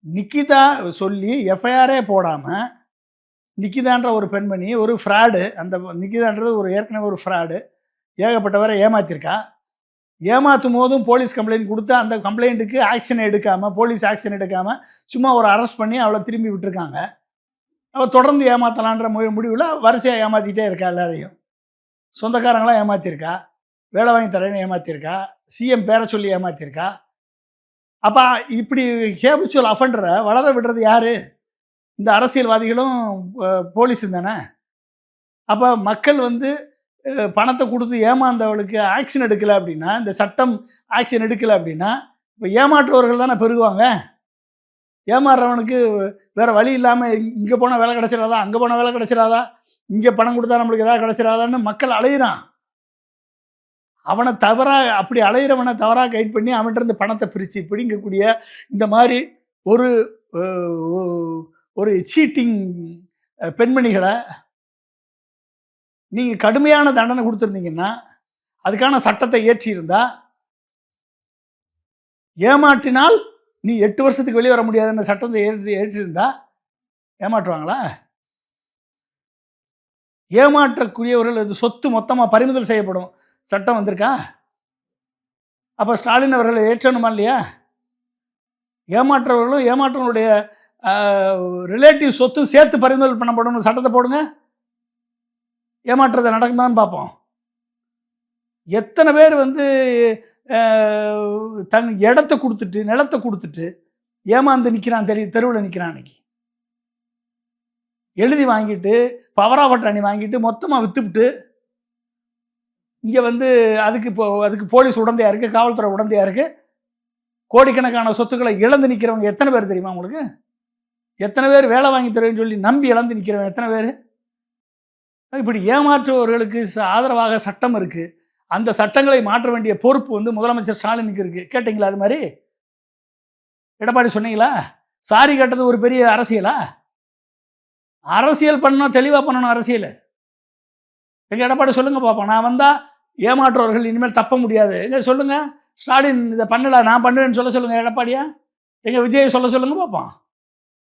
நிக்கிதா சொல்லி எஃப்ஐஆரே போடாமல், நிக்கிதான்ற ஒரு பெண்மணி ஒரு ஃப்ராடு, அந்த நிக்கிதான்றது ஒரு ஏற்கனவே ஒரு ஃப்ராடு, ஏகப்பட்டவரை ஏமாத்திருக்கா. ஏமாற்றும் போதும் போலீஸ் கம்ப்ளைண்ட் கொடுத்து அந்த கம்ப்ளைண்ட்டுக்கு ஆக்ஷன் எடுக்காமல், போலீஸ் ஆக்ஷன் எடுக்காமல் சும்மா ஒரு அரெஸ்ட் பண்ணி அவளை திரும்பி விட்டுருக்காங்க. அவள் தொடர்ந்து ஏமாற்றலான்ற முடிவில் வரிசையாக ஏமாற்றிட்டே இருக்கா. எல்லாரையும் சொந்தக்காரங்களாம் ஏமாற்றிருக்கா, வேலை வாங்கி தரேன்னு ஏமாற்றிருக்கா, சிஎம் பேரை சொல்லி ஏமாற்றிருக்கா. அப்போ இப்படி ஹேபிச்சுவல் அஃபண்டரை வளர விடுறது யார்? இந்த அரசியல்வாதிகளும் போலீஸும் தானே. அப்போ மக்கள் பணத்தை கொடுத்து ஏமாந்தவளுக்கு ஆக்ஷன் எடுக்கலை அப்படின்னா, இந்த சட்டம் ஆக்ஷன் எடுக்கலை அப்படின்னா, இப்போ ஏமாற்றுவர்கள் தானே பெருகுவாங்க. ஏமாறுறவனுக்கு வேறு வழி இல்லாமல் இங்கே போனால் வேலை கிடச்சிடாதா, அங்கே போனால் வேலை கிடச்சிடாதா, இங்கே பணம் கொடுத்தா நம்மளுக்கு எதாவது கிடச்சிடாதான்னு மக்கள் அலையிறான். அவனை தவறாக அப்படி அலையிறவனை தவறாக கைட் பண்ணி அவன்கிட்ட பணத்தை பிரித்து பிடிங்கக்கூடிய இந்த மாதிரி ஒரு ஒரு சீட்டிங் பெண்மணிகளை நீங்கள் கடுமையான தண்டனை கொடுத்துருந்தீங்கன்னா, அதுக்கான சட்டத்தை ஏற்றியிருந்தா, ஏமாற்றினால் நீ 8 வருஷத்துக்கு வெளியே வர முடியாதுன்ற சட்டத்தை ஏற்றிருந்தா ஏமாற்றுவாங்களா? ஏமாற்றக்கூடியவர்கள் அது சொத்து மொத்தமாக பறிமுதல் செய்யப்படும் சட்டம் வந்திருக்கா? அப்போ ஸ்டாலின் அவர்கள் ஏற்றணுமா இல்லையா? ஏமாற்றவர்களும் ஏமாற்றவனுடைய ரிலேட்டிவ் சொத்து சேர்த்து பறிமுதல் பண்ணப்படும் சட்டத்தை போடுங்க. ஏமாற்றத்தை நடக்குதான்னு பார்ப்போம். எத்தனை பேர் தன் இடத்த கொடுத்துட்டு நிலத்தை கொடுத்துட்டு ஏமாந்து நிற்கிறான், தெருவில் நிற்கிறான். அன்னைக்கு எழுதி வாங்கிட்டு பவரா பட்டாணி வாங்கிட்டு மொத்தமாக விற்றுவிட்டு இங்கே அதுக்கு போலீஸ் உடந்தையாக இருக்குது, காவல்துறை உடந்தையாக இருக்குது. கோடிக்கணக்கான சொத்துக்களை இழந்து நிற்கிறவங்க எத்தனை பேர் தெரியுமா உங்களுக்கு? எத்தனை பேர் வேலை வாங்கி தருவேன்னு சொல்லி நம்பி இழந்து நிற்கிறவங்க எத்தனை பேர்? இப்படி ஏமாற்றுவவர்களுக்கு ஆதரவாக சட்டம் இருக்குது. அந்த சட்டங்களை மாற்ற வேண்டிய பொறுப்பு முதலமைச்சர் ஸ்டாலினுக்கு இருக்குது. கேட்டிங்களா? அது மாதிரி எடப்பாடி சொன்னீங்களா? சாரி கேட்டது ஒரு பெரிய அரசியலா? அரசியல் பண்ணணும், தெளிவாக பண்ணணும் அரசியல். எங்கள் எடப்பாடி சொல்லுங்க பார்ப்போம். நான் வந்தால் ஏமாற்றுவர்கள் இனிமேல் தப்ப முடியாது. எங்க சொல்லுங்க, ஸ்டாலின் இதை பண்ணல நான் பண்ணுவேன்னு சொல்லுங்க எடப்பாடியா? எங்கள் விஜயை சொல்லுங்க பார்ப்போம்.